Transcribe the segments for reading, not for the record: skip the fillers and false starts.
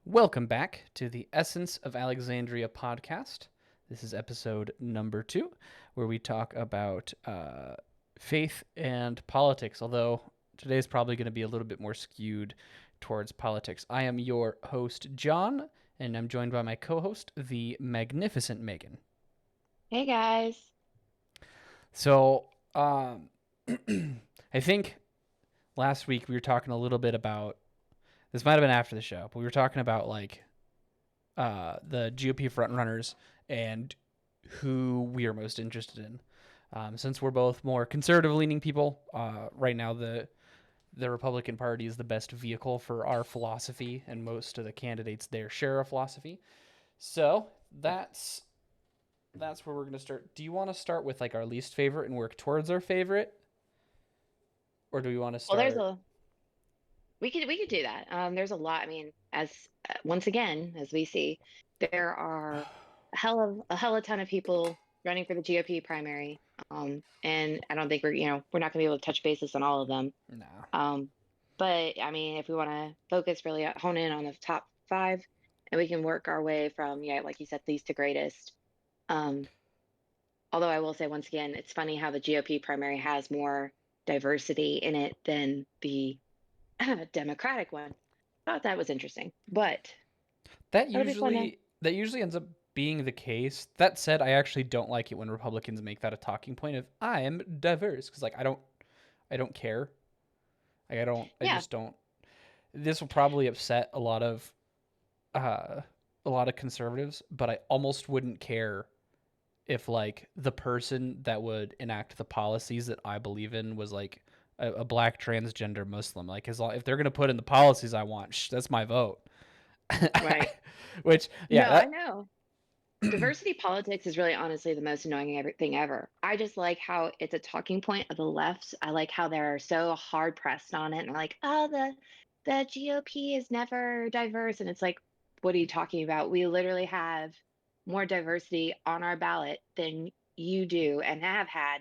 Welcome back to the Essence of Alexandria podcast. This is episode number 2, where we talk about faith and politics, although today's probably going to be a little bit more skewed towards politics. I am your host, John, and I'm joined by my co host, the magnificent Megan. Hey guys. So, I think last week we were talking a little bit about this, might have been after the show, but we were talking about the GOP frontrunners and who we are most interested in. Since we're both more conservative leaning people, right now the Republican Party is the best vehicle for our philosophy, and most of the candidates there share our philosophy. So that's where we're going to start. Do you want to start with like our least favorite and work towards our favorite, or do we want to Well, there's start? a we could do that. There's a lot. I mean, as once again, as we see, there are a hell of a ton of people running for the GOP primary. And I don't think we're not gonna be able to touch bases on all of them. No. Um, but I mean, if we want to focus really hone in on the top five, and we can work our way from, yeah, like you said, least to greatest. Um, Although I will say once again, it's funny how the GOP primary has more diversity in it than the Democratic one. Thought that was interesting, but That that'll be fun to. usually ends up being the case. That said, I actually don't like it when Republicans make that a talking point of I am diverse, because like I don't care. Like I Yeah, just don't. This will probably upset uh a lot of conservatives, but I almost wouldn't care if like the person that would enact the policies that I believe in was like a black transgender Muslim. Like as long if they're gonna put in the policies I want, that's my vote. right. Which yeah, No, I that know. Diversity politics is really honestly the most annoying thing ever. I just like how it's a talking point of the left. I like how they're so hard pressed on it and like, oh, the GOP is never diverse. And it's like, what are you talking about? We literally have more diversity on our ballot than you do and have had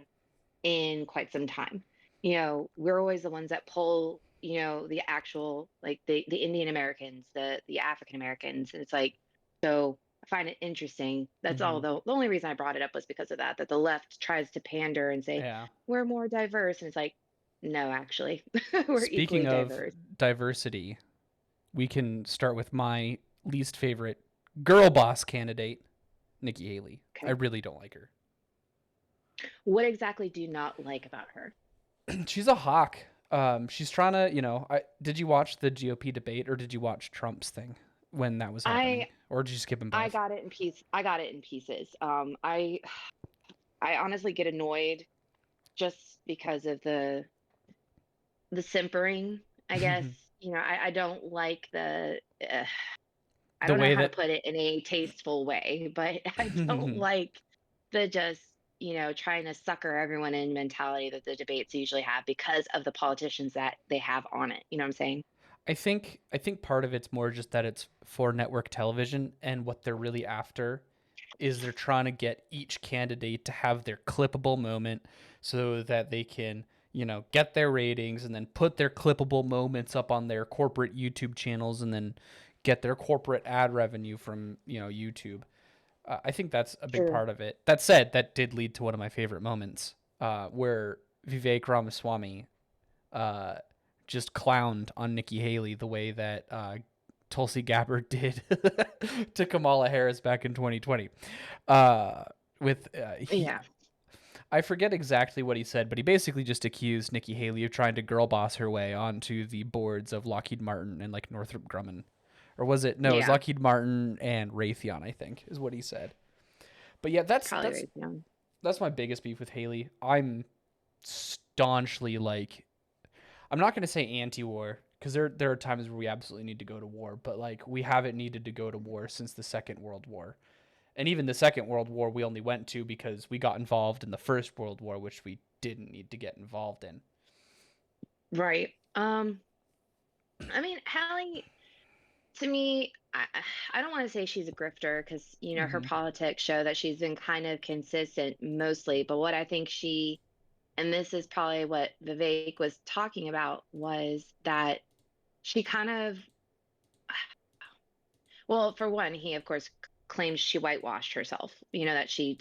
in quite some time. We're always the ones that pull, the actual like the Indian Americans, the African Americans. And it's like, so I find it interesting. That's all mhm. the only reason I brought it up was because of that the left tries to pander and say, Yeah. we're more diverse. And it's like, no, actually, we're Speaking equally of diverse. diversity, we can start with my least favorite girl boss candidate, Nikki Haley. I Okay. really don't like her. What exactly do you not like about her? She's a hawk. She's trying to, did you watch the GOP debate or did you watch Trump's thing when that was happening? I Or did you skip them I both? got it in piece. I got it in pieces. I honestly get annoyed just because of the simpering, I guess. I don't like I The don't know way how to that put it in a tasteful way, but I don't like the just, trying to sucker everyone in mentality that the debates usually have because of the politicians that they have on it. You know what I'm saying? I think part of it's more just that it's for network television, and what they're really after is they're trying to get each candidate to have their clippable moment so that they can, get their ratings and then put their clippable moments up on their corporate YouTube channels and then get their corporate ad revenue from, YouTube. I think that's a big True. part of it. That said, that did lead to one of my favorite moments, where Vivek Ramaswamy uh, just clowned on Nikki Haley the way that Tulsi Gabbard did to Kamala Harris back in 2020. Uh, with he, Yeah. I forget exactly what he said, but he basically just accused Nikki Haley of trying to girl boss her way onto the boards of Lockheed Martin and like Northrop Grumman, or was it? No, it was Yeah. Lockheed Martin and Raytheon, I think, is what he said. But yeah, It's probably right. Yeah. that's my biggest beef with Haley. I'm staunchly like I'm not going to say anti-war because there are times where we absolutely need to go to war, but like we haven't needed to go to war since the Second World War. And even the Second World War we only went to because we got involved in the First World War, which we didn't need to get involved in. Right. I mean, Hallie, to me, I don't want to say she's a grifter because, her Mm-hmm. politics show that she's been kind of consistent mostly. But what I think and this is probably what Vivek was talking about, was that she kind of Well, for one, he of course claims she whitewashed herself. You know that she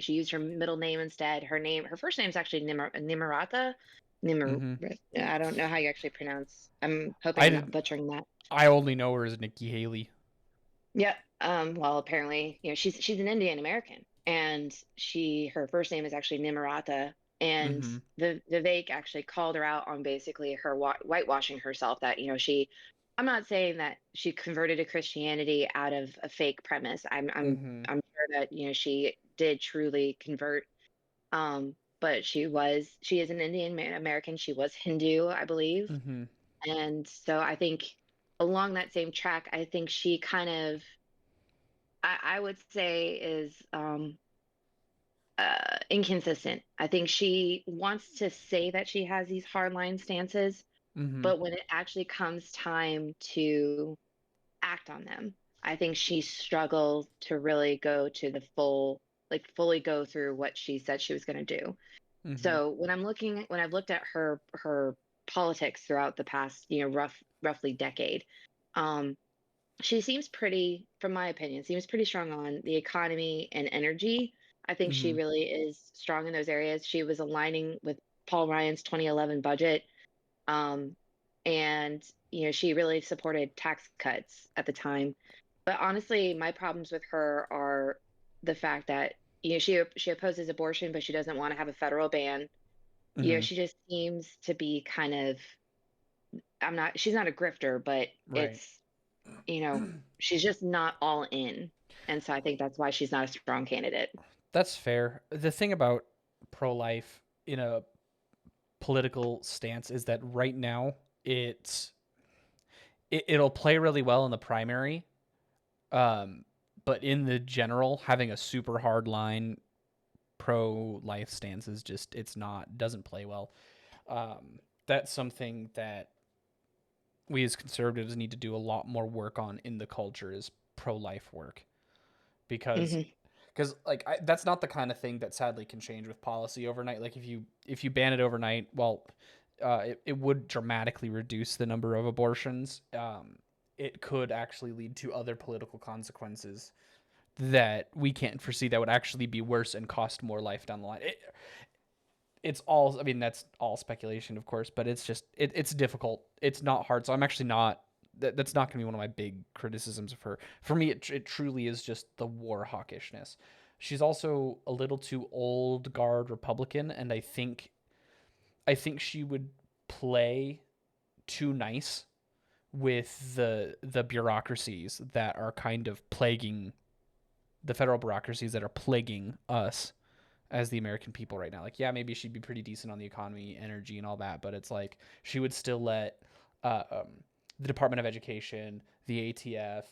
used her middle name instead. Her first name is actually Nimarata. Nimar, Mm-hmm. I don't know how you actually pronounce. I'm hoping I I'm not did. butchering that. I only know her as Nikki Haley. Yep. Well, apparently, she's an Indian American, and her first name is actually Nimarata. And Mm-hmm. the Vivek actually called her out on basically her whitewashing herself. That I'm not saying that she converted to Christianity out of a fake premise. Mm-hmm. I'm sure that she did truly convert. But she is an Indian American. She was Hindu, I believe, Mm-hmm. and so I think along that same track, I think she kind of I would say is inconsistent. I think she wants to say that she has these hardline stances, Mm-hmm. but when it actually comes time to act on them, I think she struggles to really go to the fully go through what she said she was going to do. Mm-hmm. So when I've looked at her politics throughout the past, roughly decade, um, she seems pretty, from my opinion, seems pretty strong on the economy and energy. I think she Mm-hmm. really is strong in those areas. She was aligning with Paul Ryan's 2011 budget. Um, and, she really supported tax cuts at the time. But honestly, my problems with her are the fact that, she opposes abortion, but she doesn't want to have a federal ban. Mm-hmm. She just seems to be kind of, she's not a grifter, but Right. it's you know, she's just not all in. And so I think that's why she's not a strong candidate. That's fair. The thing about pro-life in a political stance is that right now it's it'll play really well in the primary, um, but in the general, having a super hard line pro-life stance is just it's not doesn't play well. That's something that we as conservatives need to do a lot more work on in the culture is pro-life work because Hmm. like that's not the kind of thing that sadly can change with policy overnight. Like if you ban it overnight, well, it would dramatically reduce the number of abortions. It could actually lead to other political consequences that we can't foresee that would actually be worse and cost more life down the line. It's all, I mean, that's all speculation, of course, but it's just it's difficult. It's not hard. So I'm actually not that's not going to be one of my big criticisms of her. For me, it truly is just the war hawkishness. She's also a little too old guard Republican, and I think she would play too nice with the bureaucracies that are kind of plaguing the federal bureaucracies that are plaguing us as the American people right now. Like, yeah, maybe she'd be pretty decent on the economy, energy, and all that, but it's like she would still let uh, um, the Department of Education, the ATF,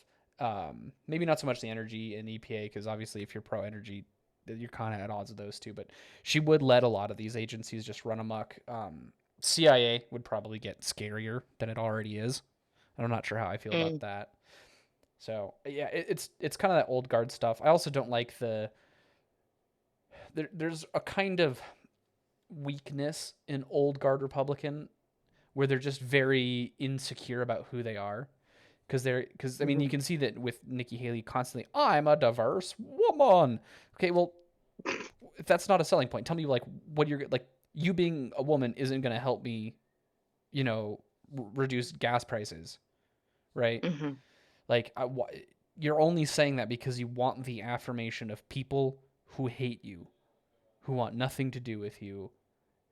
maybe not so much the energy and EPA, because obviously if you're pro energy, you're kind of at odds with those two, but she would let a lot of these agencies just run amok. CIA would probably get scarier than it already is. I'm not sure how I feel about Mm. that. So yeah, it's kind of that old guard stuff. I also don't like there's a kind of weakness in old guard Republican where they're just very insecure about who they are. Because I mean, you Hmm. can see that with Nikki Haley constantly, I'm a diverse woman. Okay, well, if that's not a selling point, tell me like what you're like. You being a woman isn't going to help me, you know, reduce gas prices, right? Hmm. Like, you're only saying that because you want the affirmation of people who hate you, who want nothing to do with you,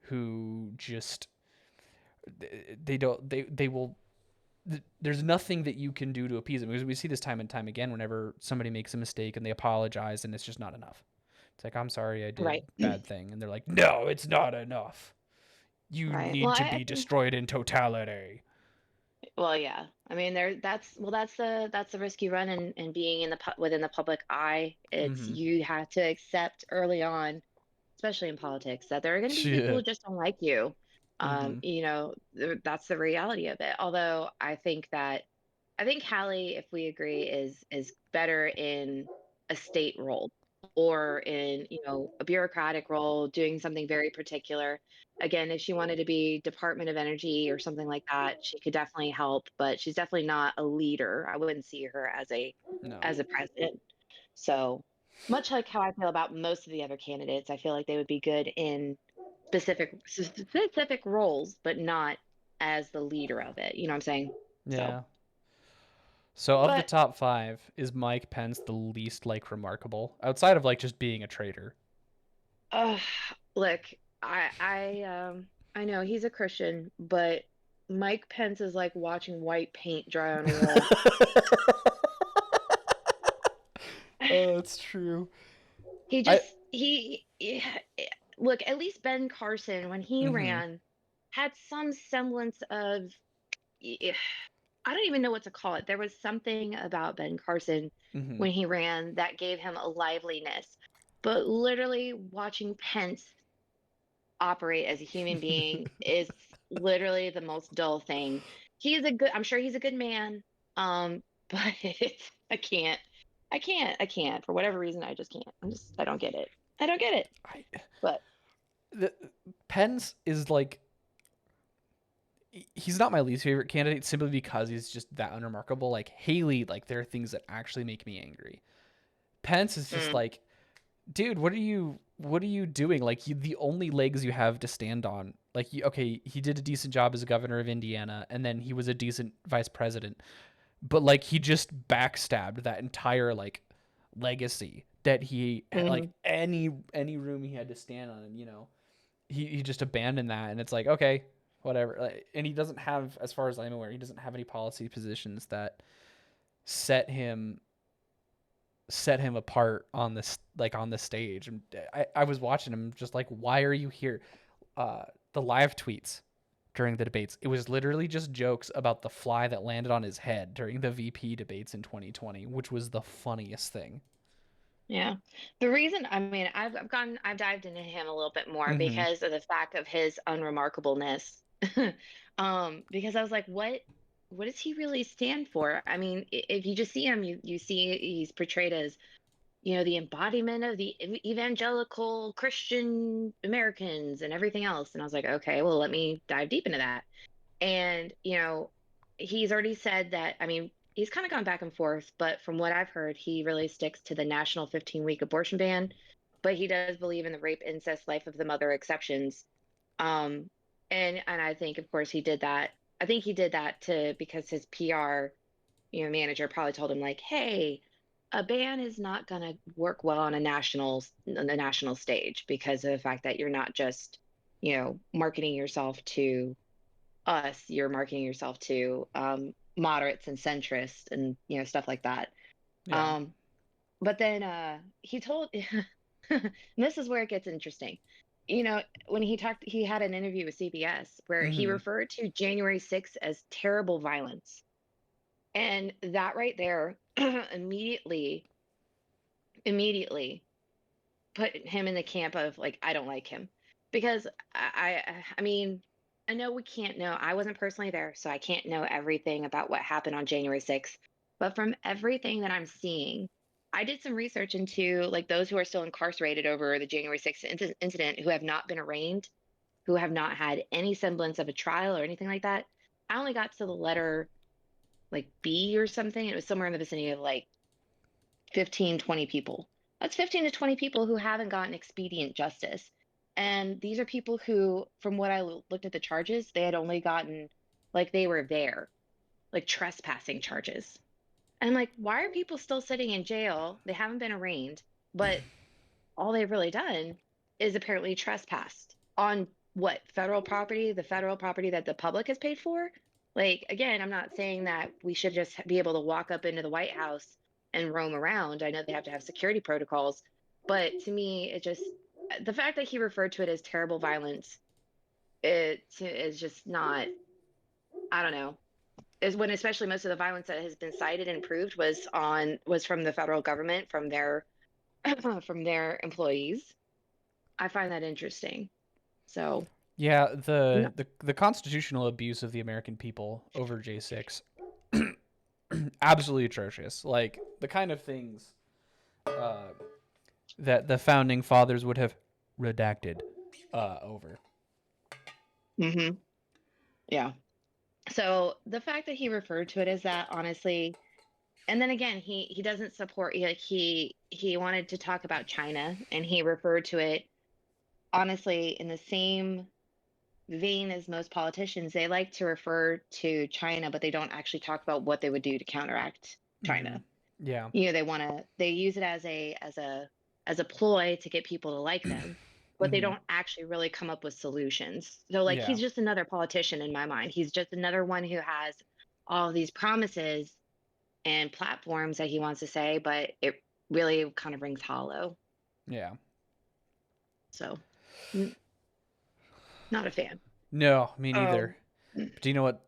who just they don't they will there's nothing that you can do to appease them because we see this time and time again whenever somebody makes a mistake and they apologize and it's just not enough. It's like, I'm sorry I did Right. bad thing, and they're like, no, it's not enough, you Right. Well, need to I be think, destroyed in totality. well, yeah. I mean, that's the risk you run in being within the public eye. It's Mm-hmm. you have to accept early on, especially in politics, that there are going to be people Yeah. who just don't like you. Mm-hmm. That's the reality of it. Although I think Hallie, if we agree, is better in a state role. or in, a bureaucratic role doing something very particular. Again, if she wanted to be Department of Energy or something like that, she could definitely help, but she's definitely not a leader. I wouldn't see her No. as a president. So, much like how I feel about most of the other candidates, I feel like they would be good in specific roles, but not as the leader of it. You know what I'm saying? So, Yeah. So of the but top five, is Mike Pence the least like remarkable outside of like just being a traitor? uh, look, I know he's a Christian, but Mike Pence is like watching white paint dry on a wall. Oh, it's true. He I. just look, at least Ben Carson when he Mm-hmm. ran had some semblance of eh, I don't even know what to call it. There was something about Ben Carson Mm-hmm. when he ran that gave him a liveliness. But literally watching Pence operate as a human being is literally the most dull thing. I'm sure he's a good man. But I can't. I can't. For whatever reason, I just can't. I don't get it. I don't get it. I But the Pence is like he's not my least favorite candidate simply because he's just that unremarkable. Like Haley, like there are things that actually make me angry. Pence is just mm, like, dude, what are you doing? Like the only legs you have to stand on. Like okay, he did a decent job as a governor of Indiana, and then he was a decent vice president. But like he just backstabbed that entire like legacy that he like mhm. any room he had to stand on, and he just abandoned that, and it's like okay, whatever. Like, and he doesn't have, as far as I'm aware, he doesn't have any policy positions that set him apart on this like on the stage. And I was watching him just like, why are you here? The live tweets during the debates, it was literally just jokes about the fly that landed on his head during the VP debates in 2020, which was the funniest thing. Yeah. The reason, I mean, I've dived into him a little bit more Mm-hmm. because of the fact of his unremarkableness. Because I was like, what does he really stand for? I mean, if you just see him, you see he's portrayed as, the embodiment of the evangelical Christian Americans and everything else. And I was like, okay, well, let me dive deep into that. And, he's already said that, I mean, he's kind of gone back and forth, but from what I've heard, he really sticks to the national 15-week abortion ban. But he does believe in the rape, incest, life of the mother exceptions. Um, and I think, of course, he did that. I think he did that to because his PR, manager probably told him like, hey, a ban is not going to work well on a national stage because of the fact that you're not just, marketing yourself to us, you're marketing yourself to moderates and centrists and stuff like that. Yeah. Um, but then he told, and this is where it gets interesting. When he had an interview with CBS where he Mm-hmm. referred to January 6th as terrible violence, and that right there immediately immediately put him in the camp of like I don't like him because I mean I know we can't know. I wasn't personally there, so I can't know everything about what happened on January 6th. But from everything that I'm seeing, I did some research into like those who are still incarcerated over the January 6th incident who have not been arraigned, who have not had any semblance of a trial or anything like that. I only got to the letter like B or something. It was somewhere in the vicinity of like 15, 20 people. That's 15 to 20 people who haven't gotten expedient justice. And these are people who, from what I looked at the charges, they had only gotten like they were there, like trespassing charges. And I'm like, why are people still sitting in jail? They haven't been arraigned, but all they've really done is apparently trespassed on what federal property, the federal property that the public has paid for. Like, again, I'm not saying that we should just be able to walk up into the White House and roam around. I know they have to have security protocols, but to me, it just the fact that he referred to it as terrible violence, it is just not, I don't know. Is when especially most of the violence that has been cited and proved was from the federal government, from their from their employees. I find that interesting. So, Yeah, no, the constitutional abuse of the American people over J6, absolutely atrocious. Like the kind of things uh, that the founding fathers would have redacted over. Hmm. Yeah. So the fact that he referred to it as that, honestly, and then again, he doesn't support, like he wanted to talk about China, and he referred to it honestly in the same vein as most politicians. They like to refer to China, but they don't actually talk about what they would do to counteract Mm-hmm. China. Yeah. They use it as a ploy to get people to like them, but they Mm-hmm. don't actually really come up with solutions. So like Yeah. he's just another politician in my mind. He's just another one who has all of these promises and platforms that he wants to say, but it really kind of rings hollow. Yeah. So n- not a fan. No, me neither. Um But do you know what?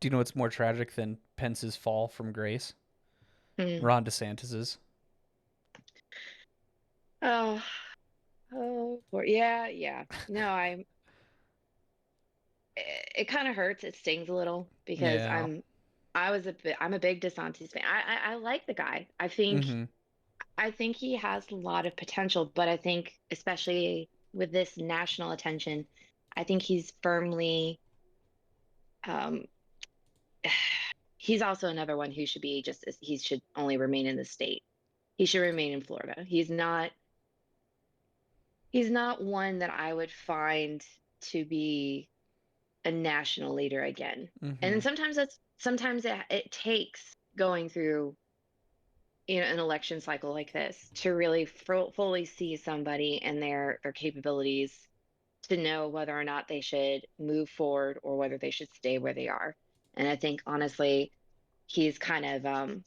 Do you know what's more tragic than Pence's fall from grace? mm, Ron DeSantis's. oh, yeah, yeah. No, it kind of hurts. It stings a little because Yeah. I'm a big DeSantis fan. I like the guy. Mm-hmm. I think he has a lot of potential, but I think especially with this national attention, I think he's firmly um he's also another one who should be he should only remain in the state. He should remain in Florida. He's not one that I would find to be a national leader again. And Mm-hmm. then sometimes it takes going through an election cycle like this to really fully see somebody and their capabilities to know whether or not they should move forward or whether they should stay where they are. And I think honestly, he's kind of um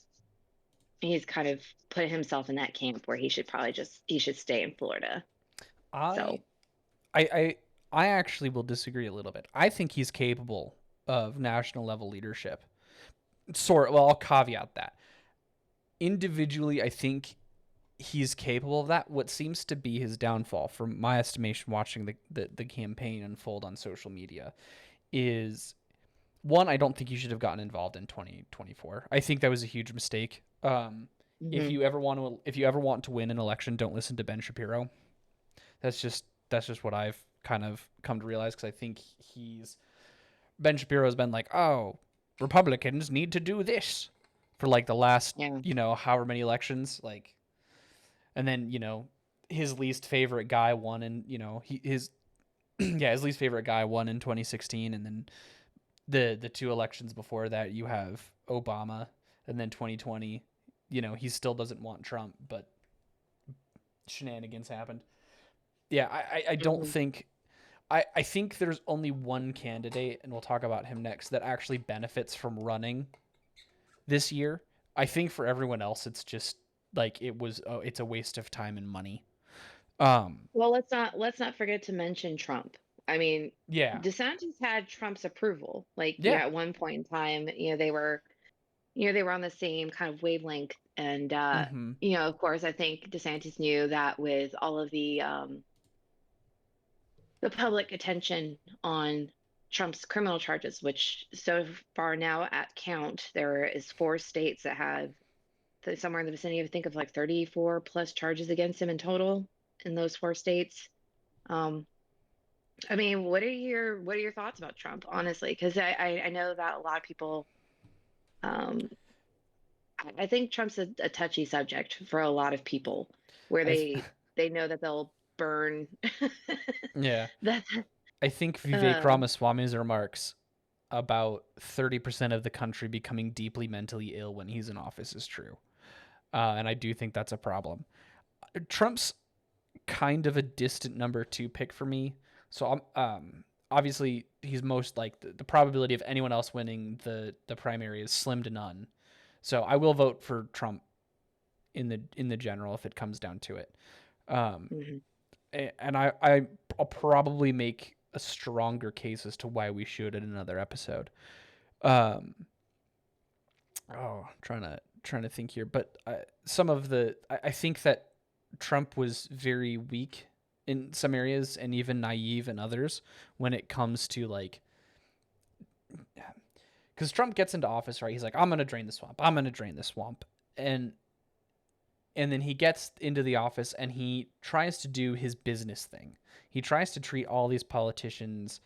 he's kind of put himself in that camp where he should stay in Florida. I So, I I actually will disagree a little bit. I think he's capable of national level leadership. Well, I'll caveat that. Individually, I think he's capable of that. What seems to be his downfall, from my estimation, watching the campaign unfold on social media, is one, I don't think you should have gotten involved in 2024. I think that was a huge mistake. mhm, If you ever want to win an election, don't listen to Ben Shapiro. That's just what I've kind of come to realize, because I think he's Ben Shapiro has been like, oh, Republicans need to do this for like the last, yeah, however many elections, like, and then his least favorite guy won, and his yeah, his least favorite guy won in 2016, and then the two elections before that you have Obama, and then 2020, he still doesn't want Trump, but shenanigans happened. Yeah, I don't mhm. think I think there's only one candidate, and we'll talk about him next, that actually benefits from running this year. I think for everyone else, it's just like it's a waste of time and money. Um, Well, let's not forget to mention Trump. I mean, yeah, DeSantis had Trump's approval. Like, yeah, at one point in time, they were on the same kind of wavelength. And mm-hmm, of course, I think DeSantis knew that with all of the public attention on Trump's criminal charges, which so far now at count, there is 4 states that have somewhere in the vicinity of, I think, of like 34 plus charges against him in total in those 4 states. Um, I mean, what are your thoughts about Trump, honestly? Because I know that a lot of people, um, I think Trump's a touchy subject for a lot of people, where I they know that they'll burn yeah, that. I think Vivek Uh, Ramaswamy's remarks about 30% of the country becoming deeply mentally ill when he's in office is true, and I do think that's a problem. Trump's kind of a distant number two pick for me. So obviously he's most like the probability of anyone else winning the primary is slim to none. So I will vote for Trump in the general if it comes down to it. Um, mhm. and I'll probably make a stronger case as to why we should in another episode. Um, trying to think here, but some of I think that Trump was very weak in some areas and even naive in others when it comes to like, because Trump gets into office, right? He's like, I'm gonna drain the swamp. I'm gonna drain the swamp, and And then he gets into the office and he tries to do his business thing. He tries to treat all these politicians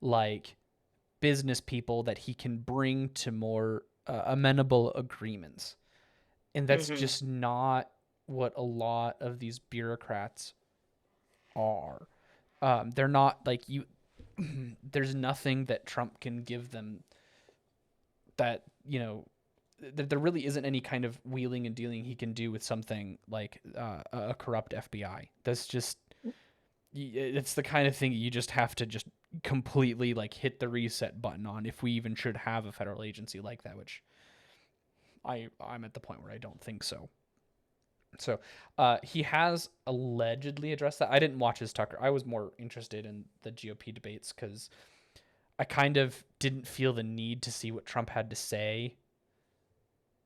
like business people that he can bring to more amenable agreements. And that's Hmm. just not what a lot of these bureaucrats are. They're not like you. There's nothing that Trump can give them that, there really isn't any kind of wheeling and dealing he can do with something like a corrupt FBI. That's just, it's the kind of thing you just have to just completely like hit the reset button on, if we even should have a federal agency like that, which I'm at the point where I don't think so. So he has allegedly addressed that. I didn't watch his Tucker. I was more interested in the GOP debates because I kind of didn't feel the need to see what Trump had to say,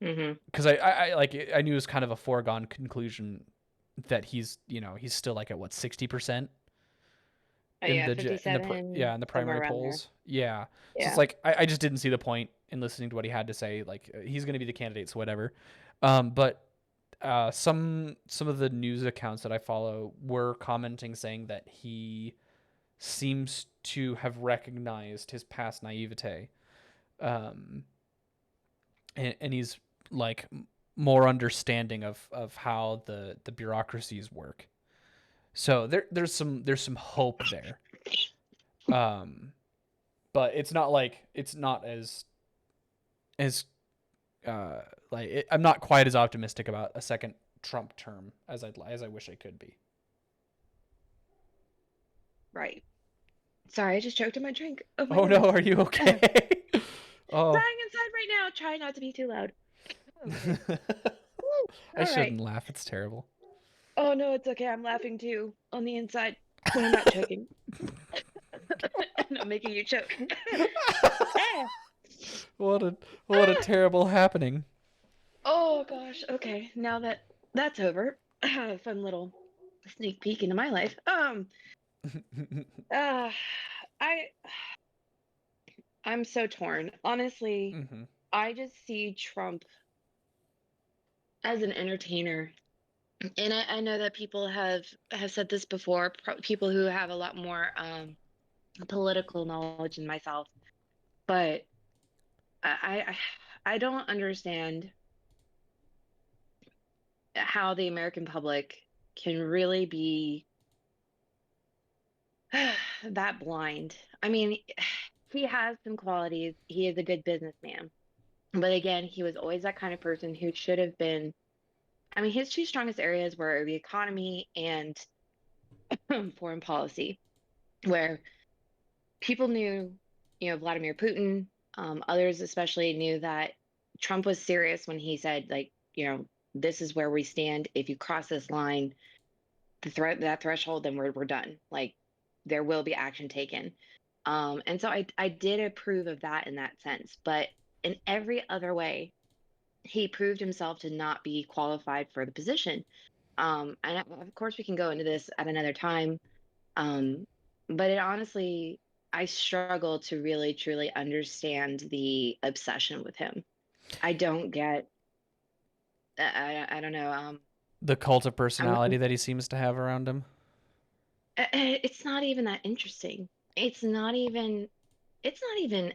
Hmm. because I like, I knew it was kind of a foregone conclusion that he's still like at what, 60% Oh in yeah, yeah, 57, in the somewhere primary around there. polls. Yeah, so it's Yeah. like I just didn't see the point in listening to what he had to say. Like, he's going to be the candidate, so whatever. But some of the news accounts that I follow were commenting, saying that he seems to have recognized his past naivete, um, and he's like more understanding of how the bureaucracies work. So there's some hope there. Um, but it's not as uh I'm not quite as optimistic about a second Trump term as I wish I could be. Right. Sorry, I just choked on my drink. Oh my Oh no, goodness. are you Dying okay? Oh, inside right now. Try not to be too loud. Okay. Woo. I All right. shouldn't laugh. It's terrible. Oh no, it's okay. I'm laughing too on the inside when I'm not choking. And I'm making you choke. Ah. What a what a Ah. terrible happening. Oh gosh. Okay. Now that that's over, fun little sneak peek into my life. Uh, I I'm so torn. Honestly, Hmm. I just see Trump as an entertainer. And I know that people have said this before, people who have a lot more political knowledge than myself, but I don't understand how the American public can really be that blind. I mean, he has some qualities. He is a good businessman. But again, he was always that kind of person who should have been. I mean, his two strongest areas were the economy and foreign policy, where people knew, Vladimir Putin, others especially knew that Trump was serious when he said, like, this is where we stand. If you cross this line, that threshold, then we're done. Like, there will be action taken. And so I did approve of that in that sense, but in every other way, he proved himself to not be qualified for the position. And of course, we can go into this at another time. Um, but it honestly, I struggle to really truly understand the obsession with him. I don't get. I don't know. The cult of I'm. personality that he seems to have around him. It's not even that interesting. It's not even. It's not even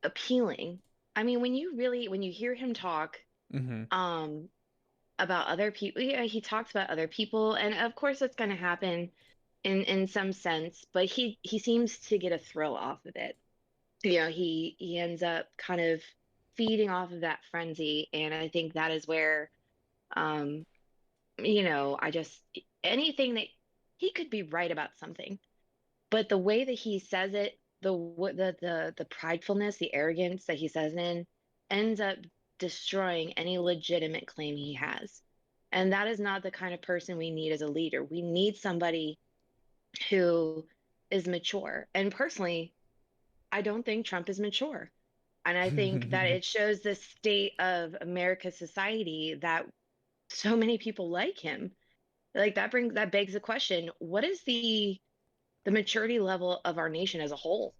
appealing. I mean, when you hear him talk, Hmm. um, about other people, yeah, he talks about other people, and of course, that's going to happen in some sense. But he seems to get a thrill off of it. He ends up kind of feeding off of that frenzy, and I think that is where um I just anything that he could be right about something, but the way that he says it, the pridefulness, the arrogance that he says it in, ends up destroying any legitimate claim he has. And that is not the kind of person we need as a leader. We need somebody who is mature. And personally, I don't think Trump is mature. And I think that it shows the state of America's society that so many people like him. Like, that begs the question, what is the maturity level of our nation as a whole?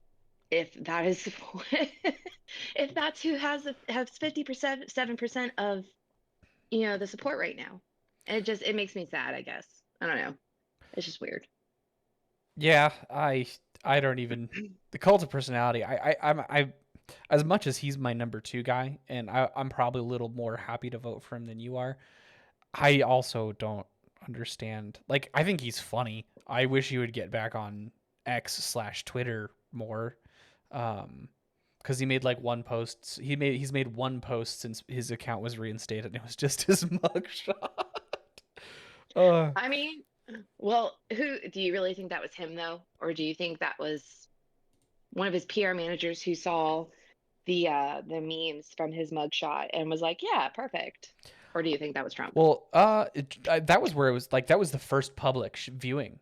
If that is if that's who has 50% 7% of the support right now. It makes me sad, I guess. I don't know. It's just weird. Yeah, I don't even the cult of personality. I as much as he's my number two guy, and I'm probably a little more happy to vote for him than you are. I also don't understand. Like, I think he's funny. I wish he would get back on X/Twitter more, because he made like one post. He's made one post since his account was reinstated, and it was just his mugshot. Uh, I mean, well, who do you really think that was him though? Or do you think that was one of his PR managers who saw the memes from his mugshot and was like, "Yeah, perfect." Or do you think that was Trump? well, that was where it was like that was the first public viewing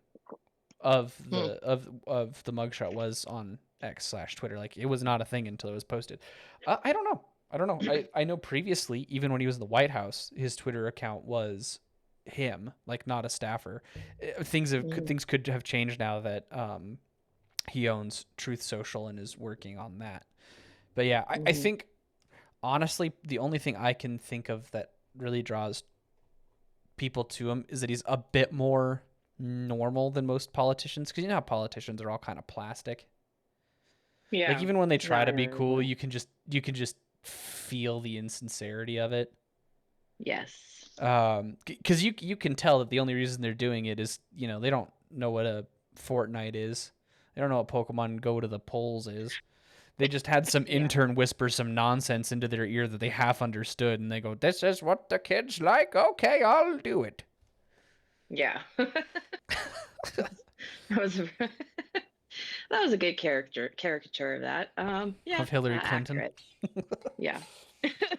of Hmm. the mugshot was on X/Twitter. Like, it was not a thing until it was posted. I don't know. I don't know. I know previously, even when he was in the White House, his Twitter account was him, like, not a staffer. Mhm. Things could have changed now that he owns Truth Social and is working on that. But yeah, I Mhm. think honestly the only thing I can think of that really draws people to him is that he's a bit more normal than most politicians, because you know how politicians are all kind of plastic. Like, Yeah. even when they No, try I to be cool, know. you can just feel the insincerity of it. Yes. Because you can tell that the only reason they're doing it is, they don't know what a Fortnite is. They don't know what Pokemon Go to the polls is. They just had some Yeah. intern whisper some nonsense into their ear that they half understood, and they go, "This is what the kids like. Okay, I'll do it." Yeah. That was a that was a good caricature of that. Yeah, Of Hillary Clinton. accurate. Yeah.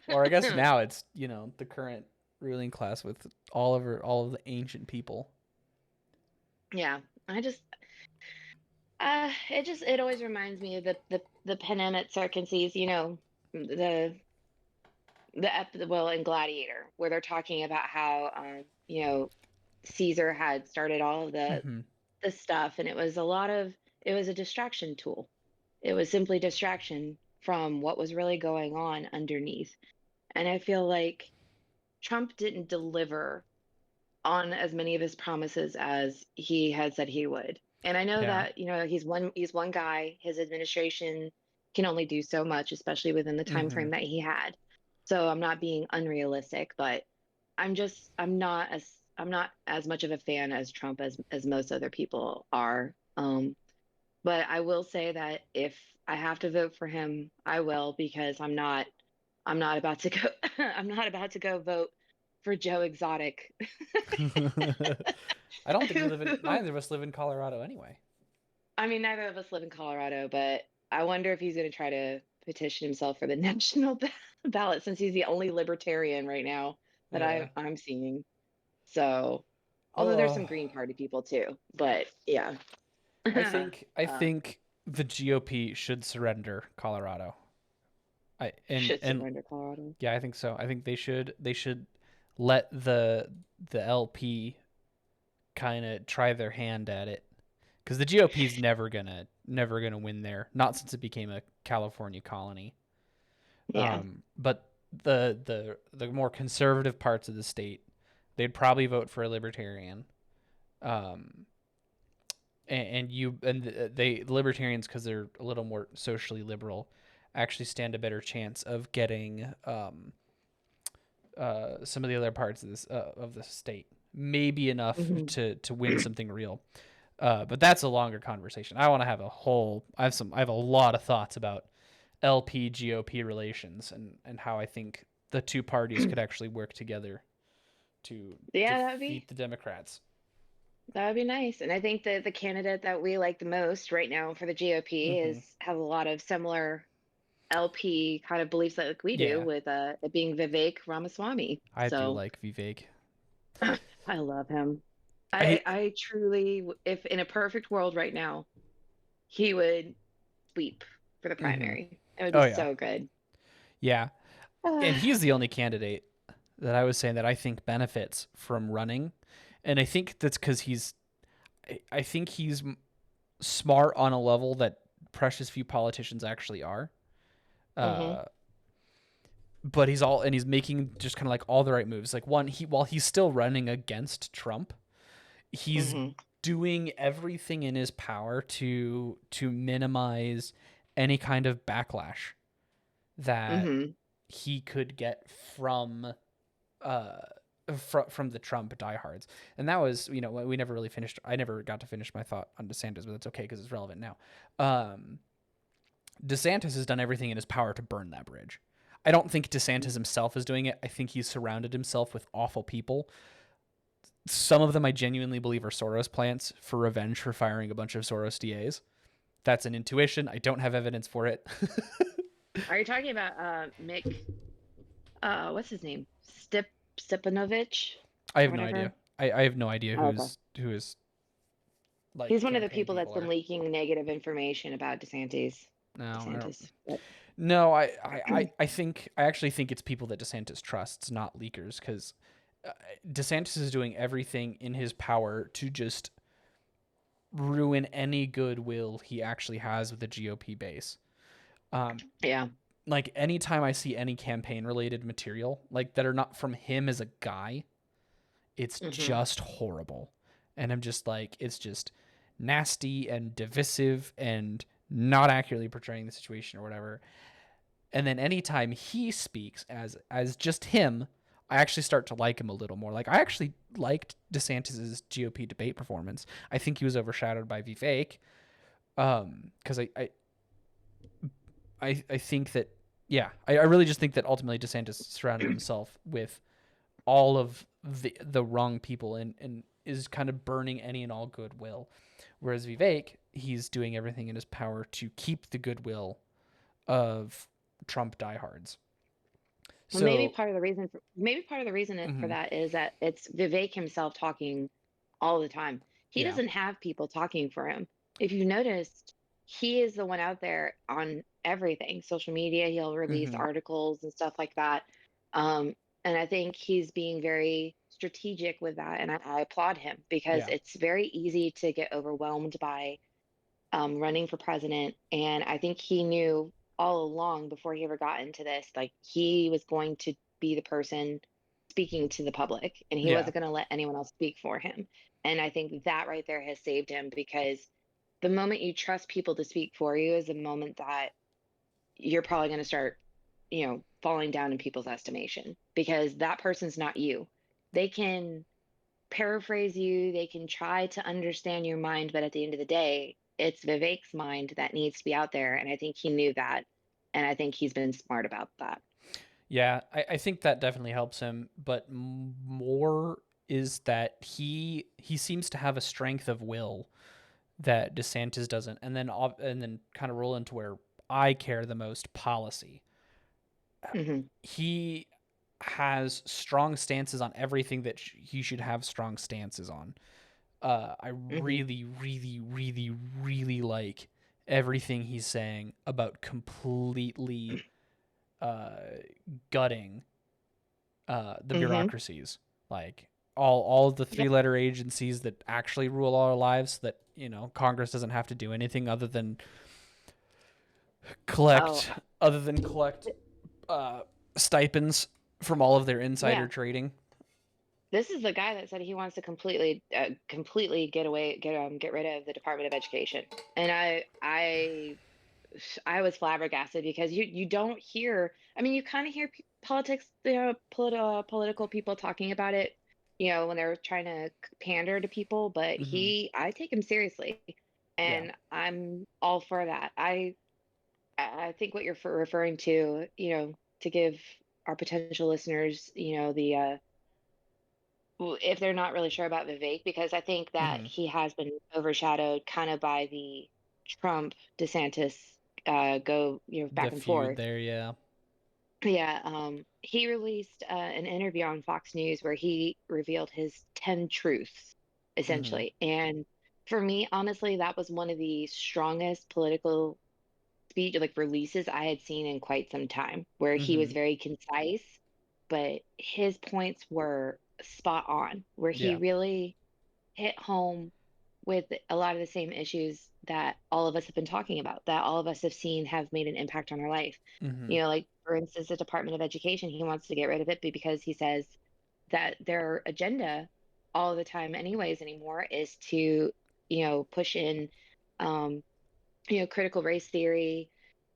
Or I guess now it's, the current ruling class with all of the ancient people. Yeah. I just it always reminds me of the pen Emmett circumstances, well, in Gladiator, where they're talking about how Caesar had started all of Hmm. the stuff, and it was a distraction tool. It was simply distraction from what was really going on underneath. And I feel like Trump didn't deliver on as many of his promises as he had said he would. And I know Yeah. that, he's one guy. His administration can only do so much, especially within the time Hmm. frame that he had. So I'm not being unrealistic, but I'm not as much of a fan as Trump as most other people are. But I will say that if I have to vote for him, I will, because I'm not about to go I'm not about to go vote for Joe Exotic. I don't think Who- neither of us live in Colorado anyway. I mean, neither of us live in Colorado, but I wonder if he's going to try to petition himself for the national ballot, since he's the only libertarian right now that Yeah. I'm seeing. So, although there's Oh, some Green Party people too, but yeah. I uh, think the GOP should surrender Colorado. I should and surrender Colorado. Yeah, I think so. I think they should let the LP kind of try their hand at it, because the GOP is never gonna win there. Not since it became a California colony. Yeah. But the more conservative parts of the state, they'd probably vote for a libertarian. Um, the libertarians, because they're a little more socially liberal, actually stand a better chance of getting some of the other parts of the state, maybe enough Hmm. to win something real. But that's a longer conversation. I want to have a whole. I have a lot of thoughts about LP GOP relations, and how I think the two parties could actually work together to Yeah, defeat the Democrats. that would be nice. And I think that the candidate that we like the most right now for the GOP Hmm. is has a lot of similar LP kind of beliefs like we do, Yeah, with it being Vivek Ramaswamy. I do So like Vivek. I love him. I I truly, if in a perfect world right now, he would sweep for the hmm primary. It would be Oh yeah, so good. yeah, and he's the only candidate that I was saying that I think benefits from running, and I think that's because I think he's smart on a level that precious few politicians actually are. Hmm. Uh, but he's making just kind of like all the right moves. Like one, while he's still running against Trump, he's Mhm. doing everything in his power to minimize any kind of backlash that Mhm. he could get uh from the Trump diehards. And that was, we never really finished. I never got to finish my thought on DeSantis, but that's okay because it's relevant now. Um, DeSantis has done everything in his power to burn that bridge. I don't think DeSantis himself is doing it. I think he's surrounded himself with awful people. Some of them I genuinely believe are Soros plants for revenge for firing a bunch of Soros DAs. That's an intuition. I don't have evidence for it. Are you talking about Mick? What's his name? Stipanovich I or have no whatever. idea. I have no idea Oh, okay. who is like He's one of the campaign people that's people been are. leaking negative information about DeSantis. No, I don't. DeSantis. But No, I think I actually think it's people that DeSantis trusts, not leakers, because DeSantis is doing everything in his power to just ruin any goodwill he actually has with the GOP base. Um, yeah. like anytime I see any campaign related material like that are not from him as a guy, it's Hmm. just horrible. And I'm just like, it's just nasty and divisive and not accurately portraying the situation or whatever. And then anytime he speaks as just him, I actually start to like him a little more. Like I actually liked DeSantis's GOP debate performance. I think he was overshadowed by Vivek. Because I think that, yeah, I really just think that ultimately DeSantis surrounded himself with all of the wrong people and is kind of burning any and all goodwill. Whereas Vivek, he's doing everything in his power to keep the goodwill of Trump diehards. Well, So, maybe part of the reason for mhm, that is that it's Vivek himself talking all the time. He yeah, doesn't have people talking for him. If you noticed, he is the one out there on everything, social media. He'll release mhm, articles and stuff like that. Um, and I think he's being very strategic with that, and I applaud him because yeah, it's very easy to get overwhelmed by running for president. And I think he knew all along before he ever got into this, like he was going to be the person speaking to the public and he yeah, wasn't going to let anyone else speak for him. And I think that right there has saved him because the moment you trust people to speak for you is the moment that you're probably going to start, falling down in people's estimation because that person's not you. They can paraphrase you, they can try to understand your mind, but at the end of the day, it's Vivek's mind that needs to be out there. And I think he knew that. And I think he's been smart about that. yeah. I think that definitely helps him, but more is that he seems to have a strength of will that DeSantis doesn't, and then kind of roll into where I care the most, policy. Hmm. He has strong stances on everything that he should have strong stances on. I Hmm. really, really, really, really like everything he's saying about completely uh, gutting the Hmm. bureaucracies, like all of the Yep. three-letter agencies that actually rule our lives. So that Congress doesn't have to do anything Oh, collect other than collect uh, stipends from all of their insider yeah. trading. This is the guy that said he wants to completely get rid of the Department of Education. And I was flabbergasted because you don't hear. I mean, you kind of hear politics, political people talking about it, when they're trying to pander to people. But Mm-hmm. I take him seriously, Yeah. and I'm all for that. I think what you're referring to, to give our potential listeners, if they're not really sure about Vivek, because I think that Mm-hmm. he has been overshadowed kind of by the Trump DeSantis go The back and feud forth. there, yeah. Yeah, he released an interview on Fox News where he revealed his 10 truths, Mm-hmm. essentially. And for me, honestly, that was one of the strongest political speech like releases I had seen in quite some time, where he Mm-hmm. was very concise, but his points were spot on, where he Yeah. really hit home with a lot of the same issues that all of us have been talking about, that all of us have seen have made an impact on our life. Mm-hmm. Like for instance, the Department of Education, he wants to get rid of it because he says that their agenda all the time anyways anymore is to, push in, um, critical race theory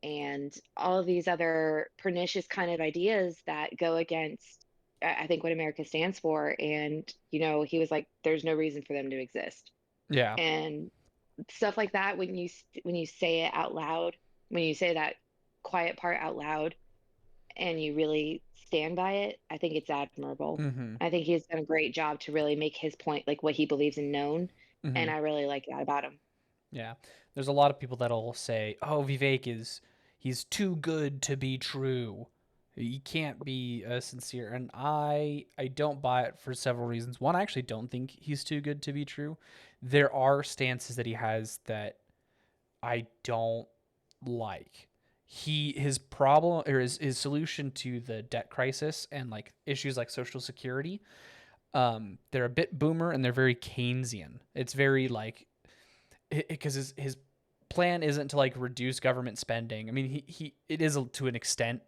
and all of these other pernicious kind of ideas that go against, I think, what America stands for. And, he was like, there's no reason for them to exist. Yeah. And stuff like that, when you say it out loud, when you say that quiet part out loud and you really stand by it, I think it's admirable. Mm-hmm. I think he's done a great job to really make his point, like what he believes in, known. Mm-hmm. And I really like that about him. Yeah. There's a lot of people that'll say, "Oh, Vivek he's too good to be true. He can't be sincere." And I don't buy it for several reasons. One, I actually don't think he's too good to be true. There are stances that he has that I don't like. His problem, or his solution to the debt crisis and like issues like social security, they're a bit boomer and they're very Keynesian. It's very like, because his plan isn't to like reduce government spending. I mean, he it is to an extent.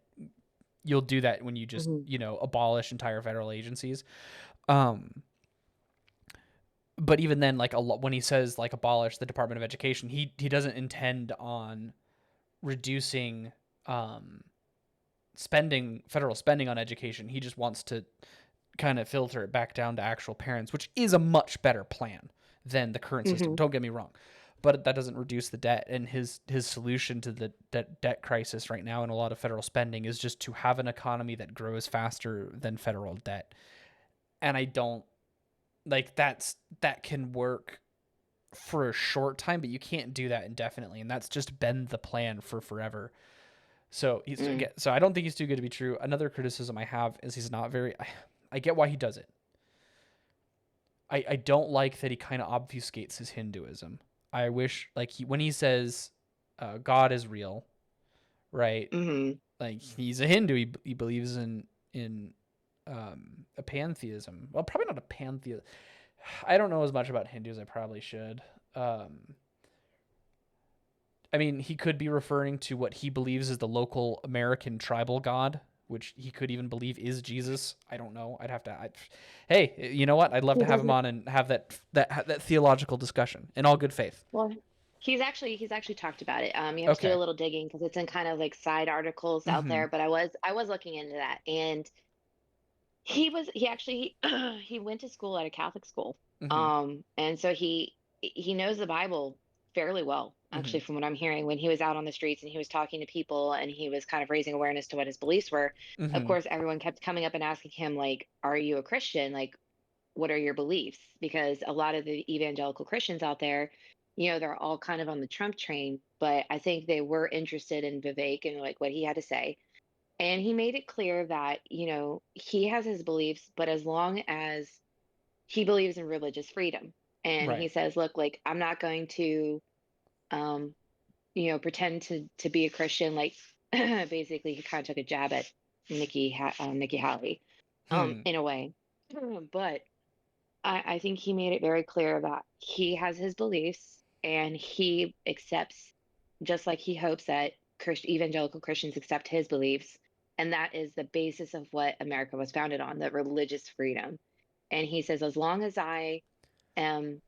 You'll do that when you just, Hmm. abolish entire federal agencies. Um, but even then, like, a lot, when he says like abolish the Department of Education, he doesn't intend on reducing um federal spending on education. He just wants to kind of filter it back down to actual parents, which is a much better plan than the current system. Hmm. Don't get me wrong, but that doesn't reduce the debt. And his solution to the debt crisis right now and a lot of federal spending is just to have an economy that grows faster than federal debt. And I don't like that can work for a short time, but you can't do that indefinitely. And that's just been the plan for forever. So Mm. so I don't think he's too good to be true. Another criticism I have is he's not very. I get why he does it. I don't like that he kind of obfuscates his Hinduism. I wish, like, when he says God is real, right? Hmm. Like, he's a Hindu. He believes in a pantheism. Well, probably not a pantheism. I don't know as much about Hindus. I probably should. I mean, he could be referring to what he believes is the local American tribal god, which he could even believe is Jesus. I don't know. I'd have to. Hey, you know what? I'd love He to have him doesn't. on and have that theological discussion in all good faith. Well, he's actually talked about it. You have to do Okay. a little digging because it's in kind of like side articles out Mm-hmm. there. But I was looking into that, and he actually he went to school at a Catholic school. Mm-hmm. And so he knows the Bible fairly well, Mm-hmm. actually, from what I'm hearing. When he was out on the streets and he was talking to people and he was kind of raising awareness to what his beliefs were, of Mm-hmm. course, everyone kept coming up and asking him, like, "Are you a Christian? Like, what are your beliefs?" Because a lot of the evangelical Christians out there, they're all kind of on the Trump train, but I think they were interested in Vivek and like what he had to say. And he made it clear that, he has his beliefs, but as long as he believes in religious freedom. And he Right. says, look, like, I'm not going to, um, pretend to be a Christian. Like, basically, he kind of took a jab at Nikki Haley, Hmm. in a way. But I think he made it very clear that he has his beliefs and he accepts, just like he hopes that evangelical Christians accept his beliefs. And that is the basis of what America was founded on, the religious freedom. And he says, as long as I am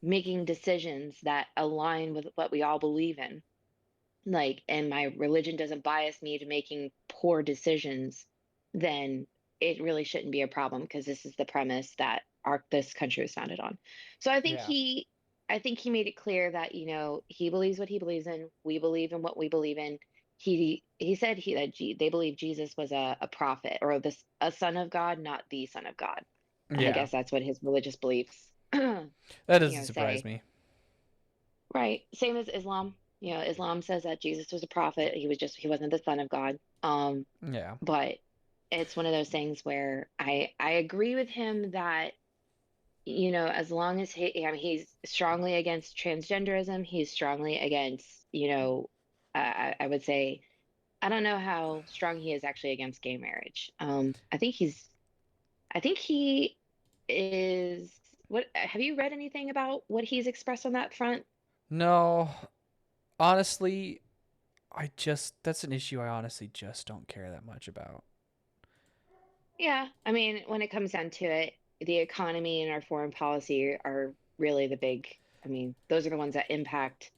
making decisions that align with what we all believe in, like, and my religion doesn't bias me to making poor decisions, then it really shouldn't be a problem because this is the premise that our this country was founded on. So Yeah. I think he made it clear that, he believes what he believes in, we believe in what we believe in. He said they believe Jesus was a prophet or a son of God, not the son of God. And I Yeah. guess that's what his religious beliefs That doesn't surprise say. me. Right. Same as Islam. Islam says that Jesus was a prophet. He wasn't the son of God. Yeah. But it's one of those things where I agree with him that, as long as I mean, he's strongly against transgenderism, he's strongly against, I would say, I don't know how strong he is actually against gay marriage. I think he is, what, have you read anything about what he's expressed on that front? No. Honestly, that's an issue I honestly just don't care that much about. Yeah, I mean, when it comes down to it, the economy and our foreign policy are really the big, I mean, those are the ones that impact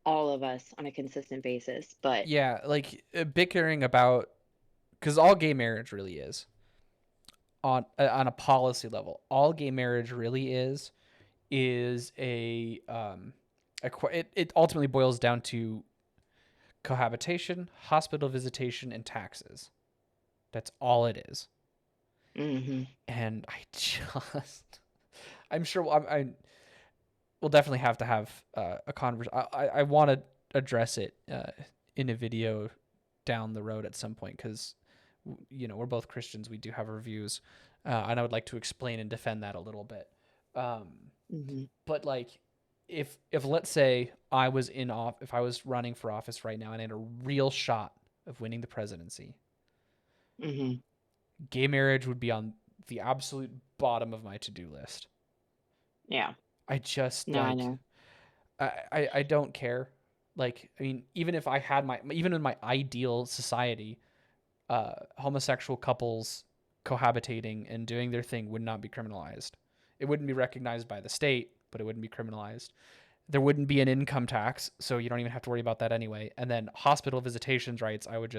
all of us on a consistent basis. But Yeah, like bickering about, because all gay marriage really is on a policy level. All gay marriage really is it ultimately boils down to cohabitation, hospital visitation, and taxes. That's all it is. hmm And I just, I'm sure we'll definitely have to have a conversation. I want to address it in a video down the road at some point because, we're both Christians. We do have our views, and I would like to explain and defend that a little bit. Um, hmm but like, if let's say I was if I was running for office right now and I had a real shot of winning the presidency, hmm gay marriage would be on the absolute bottom of my to-do list. yeah, I just no, I like know. I don't care. Like, I mean, even if I had even in my ideal society, homosexual couples cohabitating and doing their thing would not be criminalized. It wouldn't be recognized by the state, but it wouldn't be criminalized. There wouldn't be an income tax, so you don't even have to worry about that anyway. And then hospital visitations rights, I would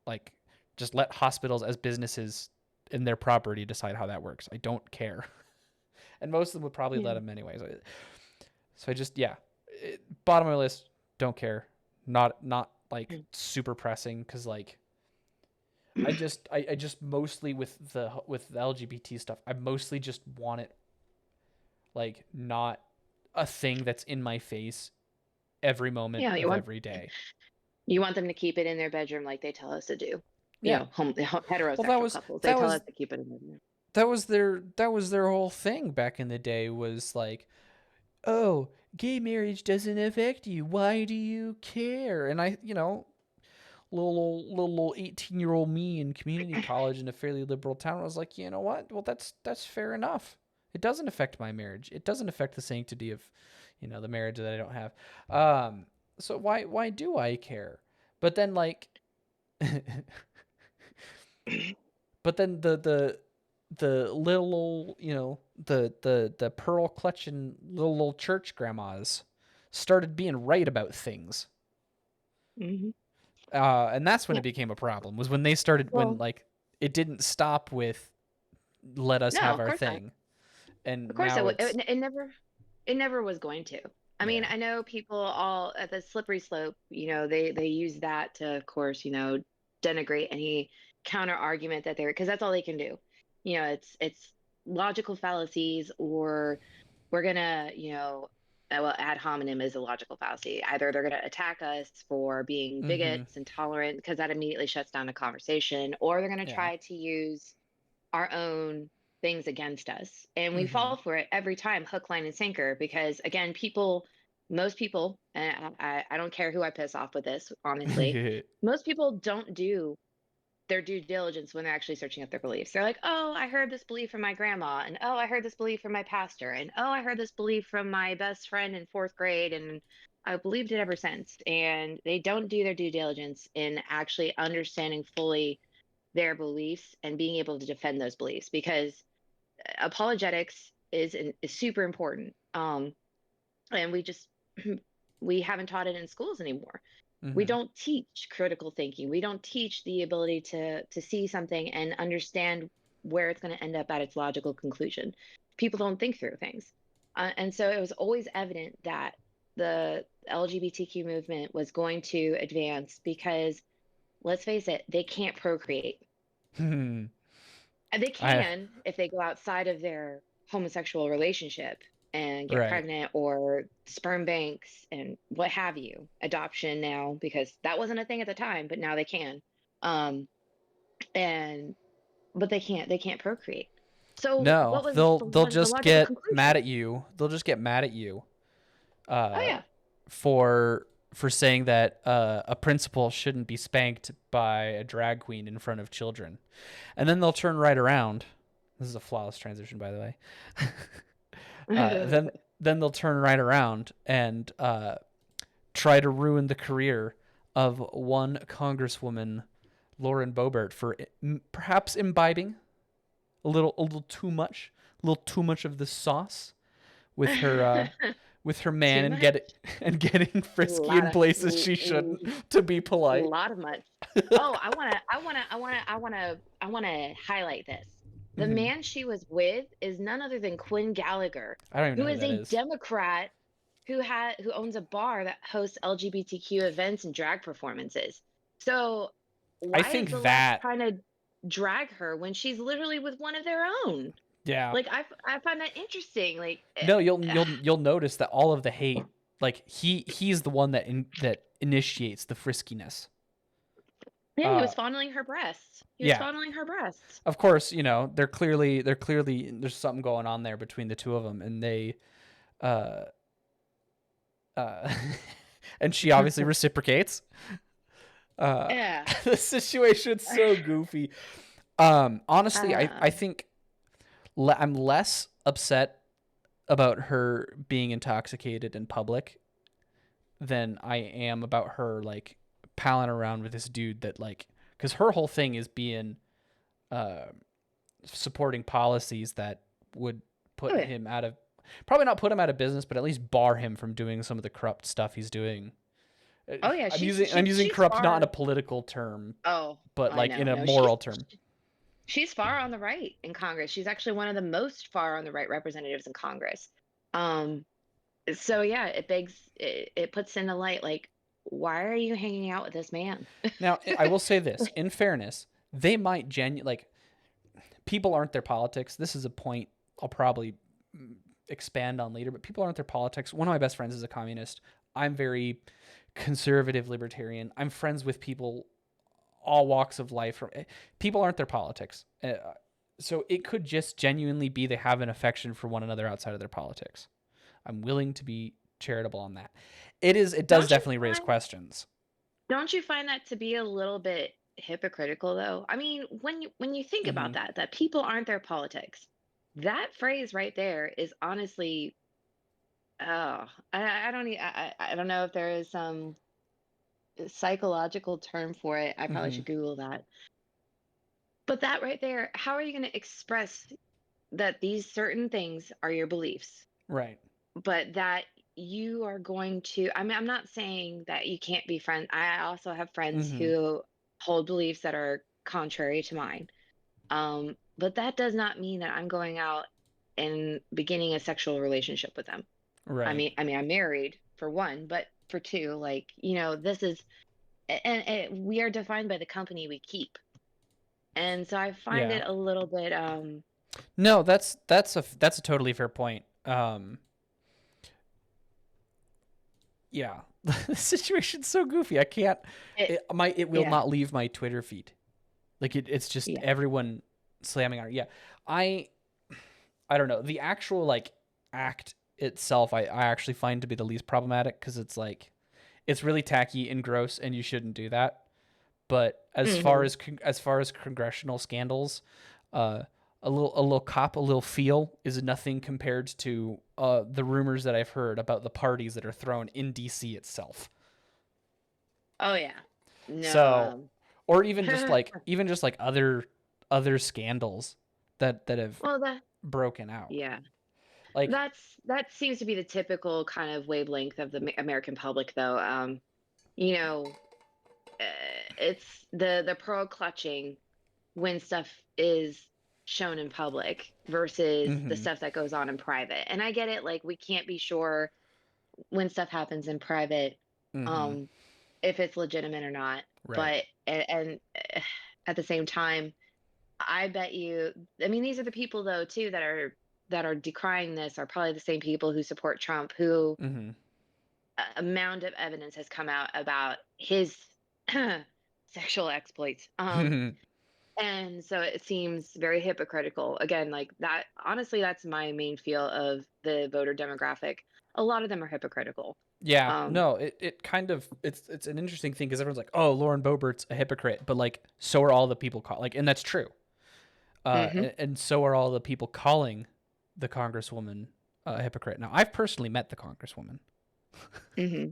like just let hospitals as businesses in their property decide how that works. I don't care. And most of them would probably let Yeah. them anyways. So I just bottom of my list, don't care. Not like super pressing because like I just mostly with the LGBT stuff, I mostly just want it like not a thing that's in my face every moment Yeah, of every day. you want them to keep it in their bedroom like they tell us to do. You Yeah. know, Well, heterosexual couples, they that tell us was to keep it in their bedroom. that was their whole thing back in the day was like, "Oh, gay marriage doesn't affect you. Why do you care?" And I, little 18-year-old me in community college in a fairly liberal town, I was like, you know what? Well, that's fair enough. It doesn't affect my marriage. It doesn't affect the sanctity of, the marriage that I don't have. So why do I care? But then like, but then the little old, the pearl clutching little old church grandmas started being right about things. hmm And that's when Yeah. it became a problem. Was when they started when Well, like it didn't stop with let us no, have of our course not. thing, Of and course, now it's it never was going to. I mean, yeah. I know people all at the slippery slope, they use that to, of course, denigrate any counter argument that they're, because that's all they can do. It's logical fallacies, or we're gonna, well, ad hominem is a logical fallacy. Either they're gonna attack us for being Mm-hmm. bigots, intolerant, because that immediately shuts down a conversation, or they're gonna Yeah. try to use our own things against us. And we Mm-hmm. fall for it every time, hook, line, and sinker, because again, most people, and I don't care who I piss off with this, honestly, most people don't do their due diligence when they're actually searching up their beliefs. They're like, oh, I heard this belief from my grandma, and oh, I heard this belief from my pastor, and oh, I heard this belief from my best friend in fourth grade, and I believed it ever since. And they don't do their due diligence in actually understanding fully their beliefs and being able to defend those beliefs, because apologetics is super important. And we just we haven't taught it in schools anymore. We Mm-hmm. don't teach critical thinking. We don't teach the ability to see something and understand where it's going to end up at its logical conclusion. People don't think through things. And so it was always evident that the LGBTQ movement was going to advance because, let's face it, they can't procreate. And they I can if they go outside of their homosexual relationship and get right. pregnant, or sperm banks and what have you, adoption now, because that wasn't a thing at the time, but now they can. Um, and but they can't procreate. So No, what was they'll the just logical get mad conclusion? at you. They'll just get mad at you Oh uh yeah. for saying that a principal shouldn't be spanked by a drag queen in front of children. And then they'll turn right around. This is a flawless transition, by the way. Then they'll turn right around and try to ruin the career of one Congresswoman Lauren Boebert for perhaps imbibing a little too much of the sauce with her man Too and much. getting A frisky lot in of places she shouldn't to be a polite. lot of much. Oh, I wanna highlight this. The Hmm. man she was with is none other than Quinn Gallagher, I don't even who know who is that a is. Democrat who owns a bar that hosts LGBTQ events and drag performances. So I why is the think left that trying to drag her when she's literally with one of their own? yeah. Like I find that interesting. Like No, you'll notice that all of the hate, like he's the one that initiates the friskiness. yeah, he Uh, was fondling her breasts. He was yeah. fondling her breasts. Of course, they're clearly there's something going on there between the two of them, and they uh uh and she obviously reciprocates. Uh, Yeah. the situation's so goofy. Honestly, I Uh, think I'm less upset about her being intoxicated in public than I am about her like palling around with this dude that like because her whole thing is being uh supporting policies that would oh put yeah. him out of probably not put him out of business, but at least bar him from doing some of the corrupt stuff he's doing. Oh yeah. I'm using She's corrupt not in a far. political term, Oh, but I like in know. a No, moral term. she's far on the right in Congress. She's actually one of the most far on the right representatives in Congress. Um, so yeah, it puts in the light like, why are you hanging out with this man? Now, I will say this: in fairness, they might like people aren't their politics. This is a point I'll probably expand on later, but people aren't their politics. One of my best friends is a communist. I'm very conservative libertarian. I'm friends with people all walks of life. People aren't their politics. So it could just genuinely be they have an affection for one another outside of their politics. I'm willing to be charitable on that. It does Don't you definitely raise find questions. don't you find that to be a little bit hypocritical though? I mean, when you think Hmm. about that people aren't their politics, that phrase right there is honestly, oh, I don't know if there is some psychological term for it. I probably Hmm. should Google that. But that right there, how are you going to express that these certain things are your beliefs, Right. but that you are going to, I mean, I'm not saying that you can't be friends. I also have friends Hmm. who hold beliefs that are contrary to mine. But that does not mean that I'm going out and beginning a sexual relationship with them. Right. I'm married for one, but for two, like, this is, and we are defined by the company we keep. And so I find Yeah. it a little bit, No, that's a totally fair point. Yeah. The situation's so goofy. I can't. it, It will yeah, not leave my Twitter feed. Like it's just yeah. everyone slamming on it. Yeah. I I don't know. The actual like act itself, I actually find to be the least problematic because it's like it's really tacky and gross, and you shouldn't do that. But Hmm. as far as congressional scandals, uh, a little cop, a little feel is nothing compared to the rumors that I've heard about the parties that are thrown in D.C. itself. Oh yeah. No, So, or even just like other scandals that have well that broken out. yeah. Like, That seems to be the typical kind of wavelength of the American public though. You know, uh, it's the pearl clutching when stuff is shown in public versus the mm-hmm, stuff that goes on in private. And I get it, like we can't be sure when stuff happens in private, mm-hmm, um, if it's legitimate or not. right, But and at the same time, I bet you. I mean, these are the people though too that are decrying this are probably the same people who support Trump, who mm-hmm, a mound of evidence has come out about his sexual exploits. And so it seems very hypocritical. Again, like that, honestly, that's my main feel of the voter demographic. A lot of them are hypocritical. yeah, Um, no, it kind of it's an interesting thing because everyone's like, oh, Lauren Boebert's a hypocrite, but like so are all the people like, and that's true. hmm And so are all the people calling the Congresswoman a hypocrite. Now, I've personally met the Congresswoman. hmm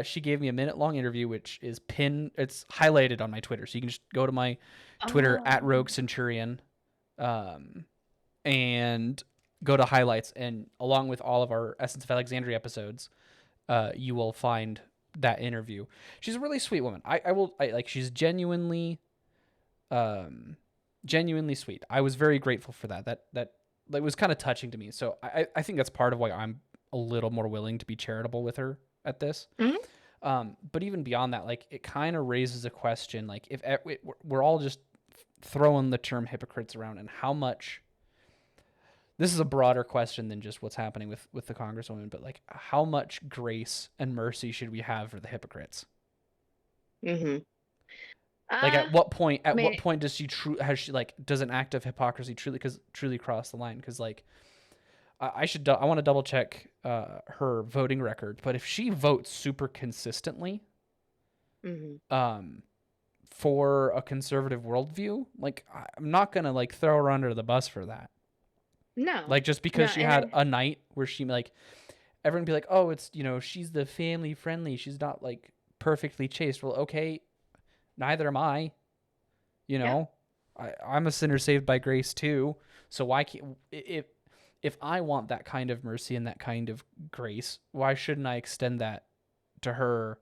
She gave me a minute-long interview, which is pinned. It's highlighted on my Twitter, so you can just go to my Twitter at Oh. Rogue Centurion, um, and go to highlights, and along with all of our Essence of Alexandria episodes, you will find that interview. She's a really sweet woman. She's genuinely sweet. I was very grateful for that. That was kind of touching to me. So I think that's part of why I'm a little more willing to be charitable with her at this. Mhm. But even beyond that, like, it kind of raises a question, like, if we're all just throwing the term hypocrites around, and how much, this is a broader question than just what's happening with the Congresswoman, but like, how much grace and mercy should we have for the hypocrites? Mhm. Like, Uh, I at mean, what point does she has she, like, does an act of hypocrisy truly cross the line? Because, like, I want to double check her voting record, but if she votes super consistently, mhm. um, for a conservative worldview, like, I'm not gonna, like, throw her under the bus for that. No. Like, just No, because she and had a night where she, like, everyone be like, oh, it's, she's the family friendly, she's not, like, perfectly chaste. Well, okay, neither am I. You yeah. know, I'm a sinner saved by grace too. So why can't, if I want that kind of mercy and that kind of grace, why shouldn't I extend that to her,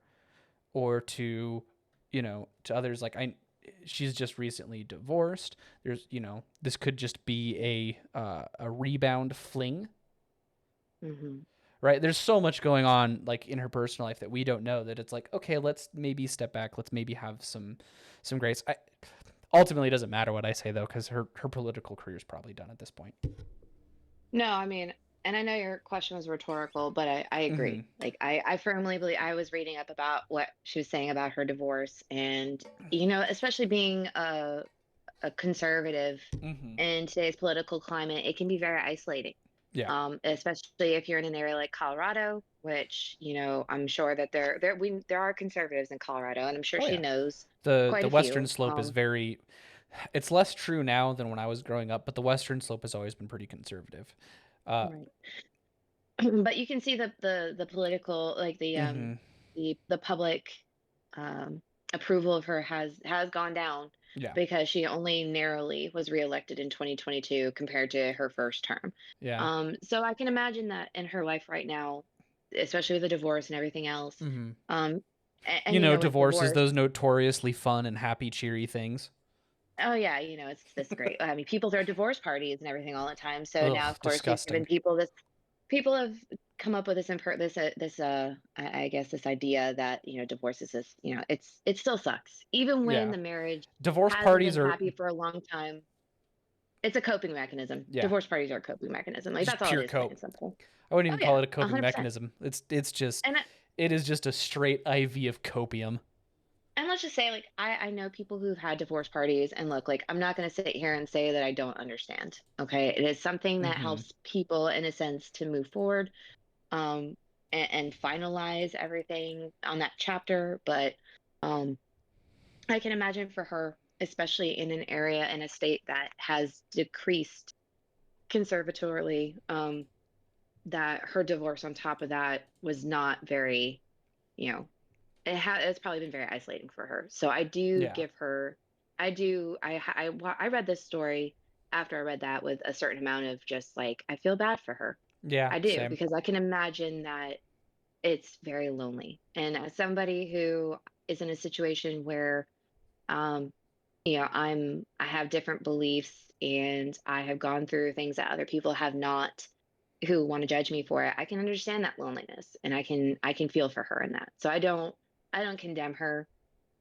or to, to others? Like, she's just recently divorced. There's, this could just be a rebound fling, Mhm. right? There's so much going on, like, in her personal life that we don't know, that it's like, okay, let's maybe step back. Let's maybe have some grace. Ultimately, it doesn't matter what I say, though, because her political career is probably done at this point. No, I mean, and I know your question was rhetorical, but I Mm-hmm. agree. Like, I firmly believe I was reading up about what she was saying about her divorce, and especially being a conservative Mm-hmm. in today's political climate, it can be very isolating. Yeah. Especially if you're in an area like Colorado, which I'm sure that there are conservatives in Colorado, and I'm sure Oh she yeah. knows The quite the a Western few. Slope is very. It's less true now than when I was growing up, but the Western Slope has always been pretty conservative. Uh. Right. But you can see the political, like Mm-hmm. the public um approval of her has gone down Yeah. because she only narrowly was reelected in 2022 compared to her first term. Yeah. So I can imagine that in her life right now, especially with the divorce and everything else. Mm-hmm. um and with Divorce is divorce, those notoriously fun and happy, cheery things. oh yeah, it's this great, I mean, people throw divorce parties and everything all the time, so now Ugh, of course we've given disgusting. people have come up with I guess this idea that divorce is this, it still sucks even when Yeah. the marriage Divorce hasn't parties been are happy for a long time. It's a coping mechanism. yeah, Divorce parties are a coping mechanism, like just that's all it pure is, plain cope. and simple. I wouldn't Oh even call yeah, it a coping 100%. mechanism. It's just, and it is just a straight IV of copium. and let's just say, like, I know people who've had divorce parties, and look, like, I'm not going to sit here and say that I don't understand. Okay, it is something that Mm-hmm. helps people in a sense to move forward, um, and finalize everything on that chapter. But um, I can imagine for her, especially in an area in a state that has decreased conservatorily, that her divorce on top of that was not very, you know, it's probably been very isolating for her. So I do Yeah. give her, I do, I read this story after I read that with a certain amount of just like, I feel bad for her. Yeah. I do, Same. because I can imagine that it's very lonely. And as somebody who is in a situation where, um, I have different beliefs and I have gone through things that other people have not, who want to judge me for it. I can understand that loneliness, and I can feel for her in that. So I don't condemn her.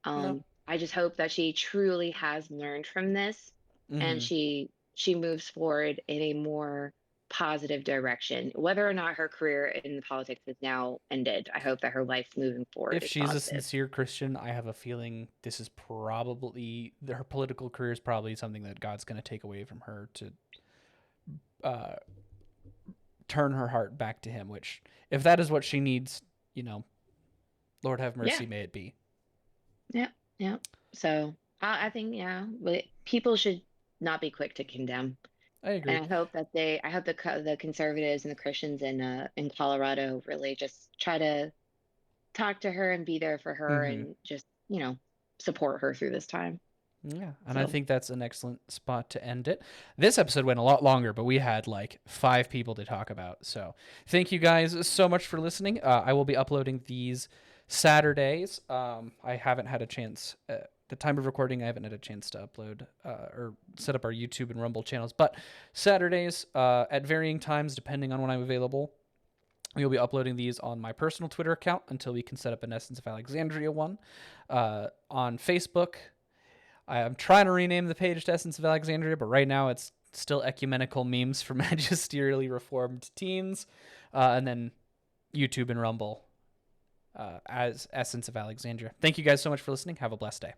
No. I just hope that she truly has learned from this, and Mm-hmm. she moves forward in a more positive direction. Whether or not her career in politics is now ended, I hope that her life moving forward If is she's a positive. sincere Christian, I have a feeling this is probably, her political career is probably something that God's going to take away from her to uh, turn her heart back to Him. Which, if that is what she needs, you know, Lord have Yeah, mercy, may it be. yeah, yeah. So I think, yeah, but people should not be quick to condemn. I agree. And I hope the conservatives and the Christians in Colorado really just try to talk to her and be there for her Mm-hmm. and just, support her through this time. Yeah, and I So, think that's an excellent spot to end it. This episode went a lot longer, but we had like 5 people to talk about. So thank you guys so much for listening. I will be uploading these Saturdays. I haven't had a chance. The time of recording, I haven't had a chance to upload or set up our YouTube and Rumble channels. But Saturdays at varying times, depending on when I'm available, we will be uploading these on my personal Twitter account until we can set up an Essence of Alexandria one. On Facebook, I'm trying to rename the page to Essence of Alexandria, but right now it's still ecumenical memes for magisterially reformed teens. And then YouTube and Rumble as Essence of Alexandria. Thank you guys so much for listening. Have a blessed day.